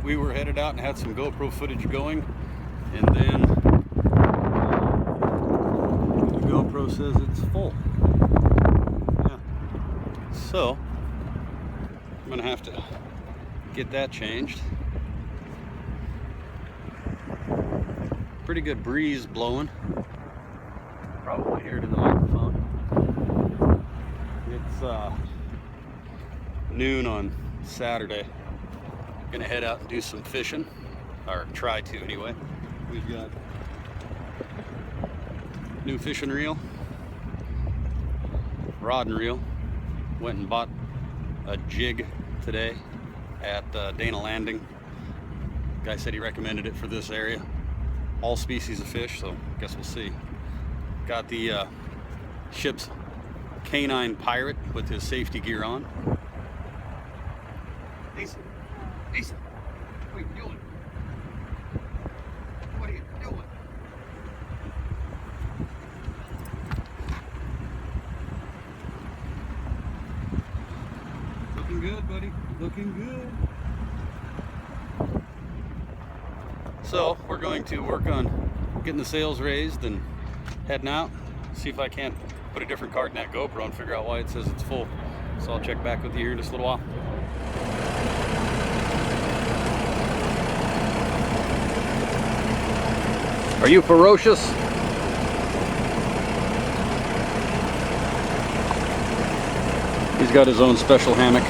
we were headed out and had some GoPro footage going, and then the GoPro says it's full. Yeah. So I'm gonna have to get that changed. Pretty good breeze blowing. Probably hear it in the microphone. It's noon on Saturday. Gonna head out and do some fishing, or try to anyway. We've got new fishing reel, rod and reel. Went and bought a jig today at Dana Landing. Guy said he recommended it for this area. All species of fish, so I guess we'll see. Got the ship's canine pirate with his safety gear on. Ethan, what are you doing? What are you doing? Looking good, buddy. Looking good. So we're going to work on getting the sails raised and heading out. See if I can't put a different card in that GoPro and figure out why it says it's full. So I'll check back with you here in just a little while. Are you ferocious? He's got his own special hammock.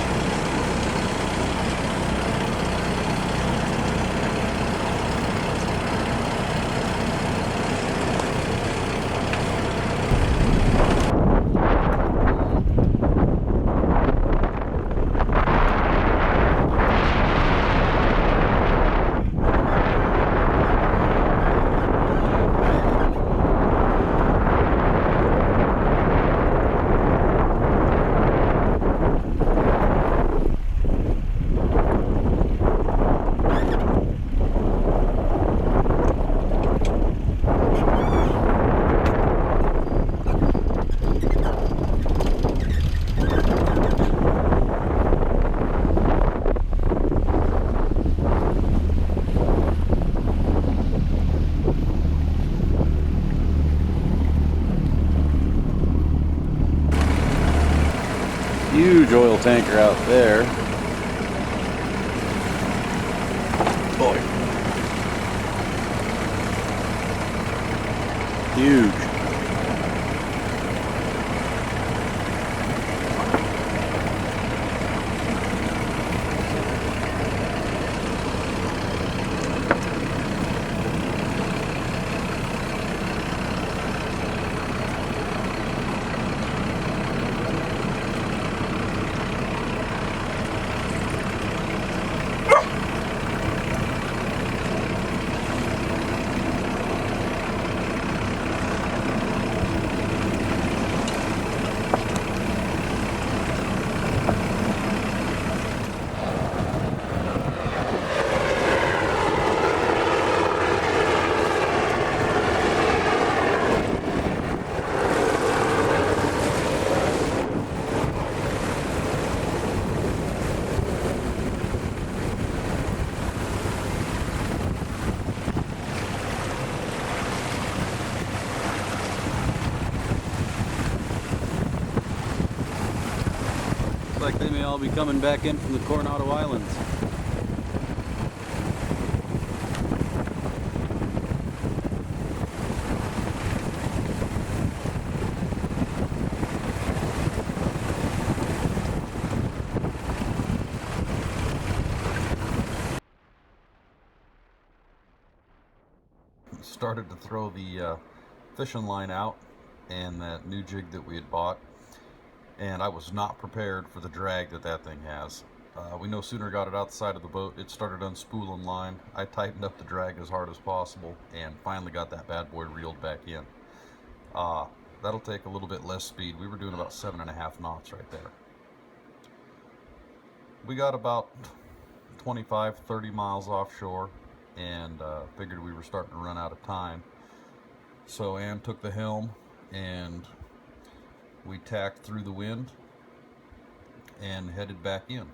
Huge oil tanker out there. Boy. Huge. Like they may all be coming back in from the Coronado Islands. Started to throw the fishing line out and that new jig that we had bought. And I was not prepared for the drag that thing has. We no sooner got it outside of the boat, it started unspooling line. I tightened up the drag as hard as possible and finally got that bad boy reeled back in. That'll take a little bit less speed. We were doing about 7.5 knots right there. We got about 25-30 miles offshore and figured we were starting to run out of time. So Ann took the helm and we tacked through the wind and headed back in.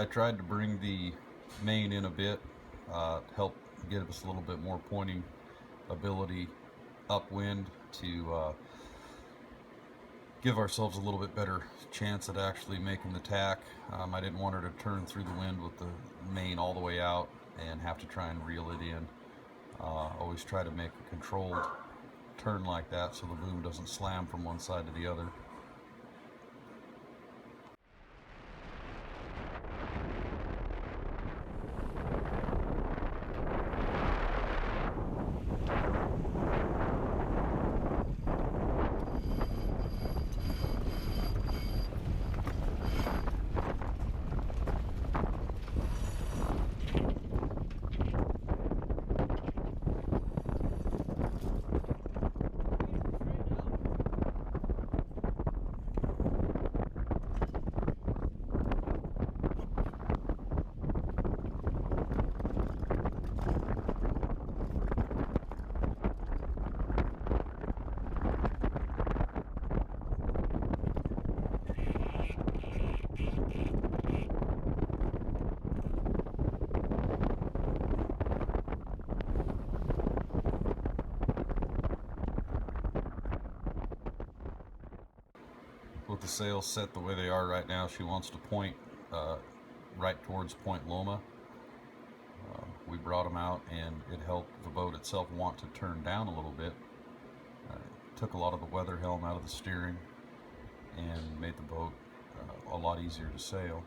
I tried to bring the main in a bit, help give us a little bit more pointing ability upwind to give ourselves a little bit better chance at actually making the tack. I didn't want her to turn through the wind with the main all the way out and have to try and reel it in. Always try to make a controlled turn like that so the boom doesn't slam from one side to the other. With the sails set the way they are right now, she wants to point right towards Point Loma. We brought them out and it helped the boat itself want to turn down a little bit. Took a lot of the weather helm out of the steering and made the boat a lot easier to sail.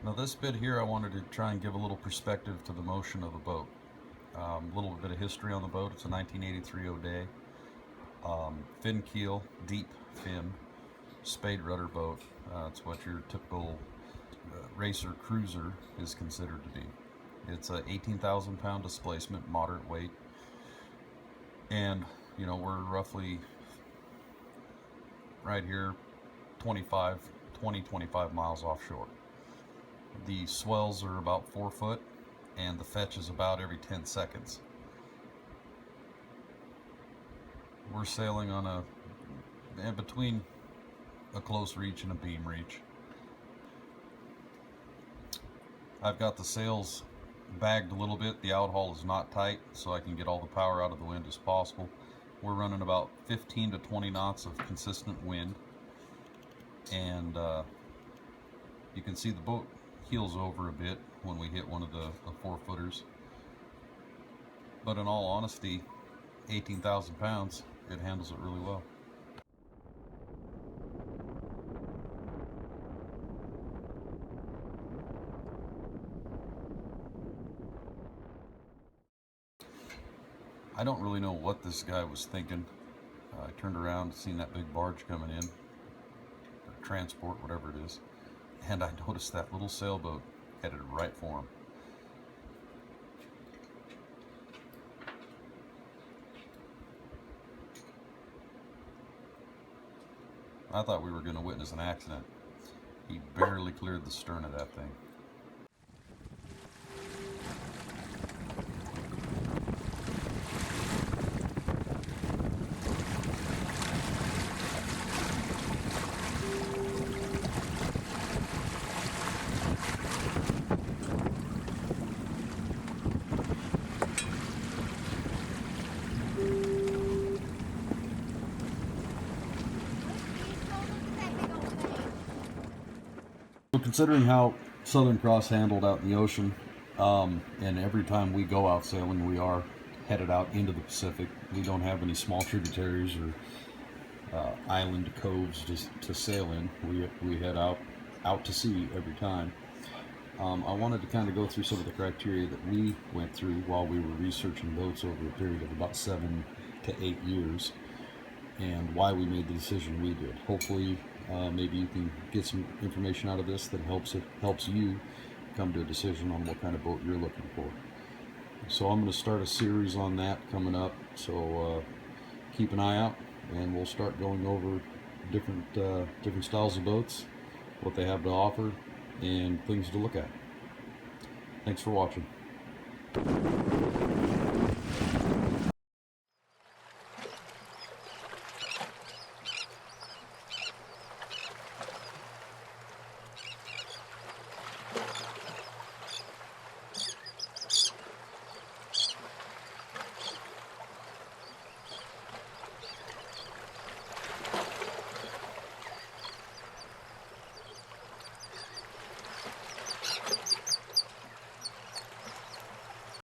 Now this bit here I wanted to try and give a little perspective to the motion of the boat. A little bit of history on the boat. It's a 1983 O'Day. Fin keel, deep fin, spade rudder boat. It's what your typical racer cruiser is considered to be. It's a 18,000 pound displacement, moderate weight. And you know, we're roughly right here 20, 25 miles offshore. The swells are about 4 foot and the fetch is about every 10 seconds. We're sailing on between a close reach and a beam reach. I've got the sails bagged a little bit. The outhaul is not tight, so I can get all the power out of the wind as possible. We're running about 15 to 20 knots of consistent wind, and you can see the boat heels over a bit when we hit one of the 4-footers. But in all honesty, 18,000 pounds, it handles it really well. I don't really know what this guy was thinking. I turned around, seen that big barge coming in, or transport, whatever it is, and I noticed that little sailboat headed right for him. I thought we were going to witness an accident. He barely cleared the stern of that thing. So considering how Southern Cross handled out in the ocean, and every time we go out sailing, we are headed out into the Pacific. We don't have any small tributaries or island coves just to sail in. We head out to sea every time. I wanted to kind of go through some of the criteria that we went through while we were researching boats over a period of about 7 to 8 years, and why we made the decision we did. Hopefully, maybe you can get some information out of this that helps you come to a decision on what kind of boat you're looking for. So I'm going to start a series on that coming up. So keep an eye out, and we'll start going over different styles of boats, what they have to offer, and things to look at. Thanks for watching.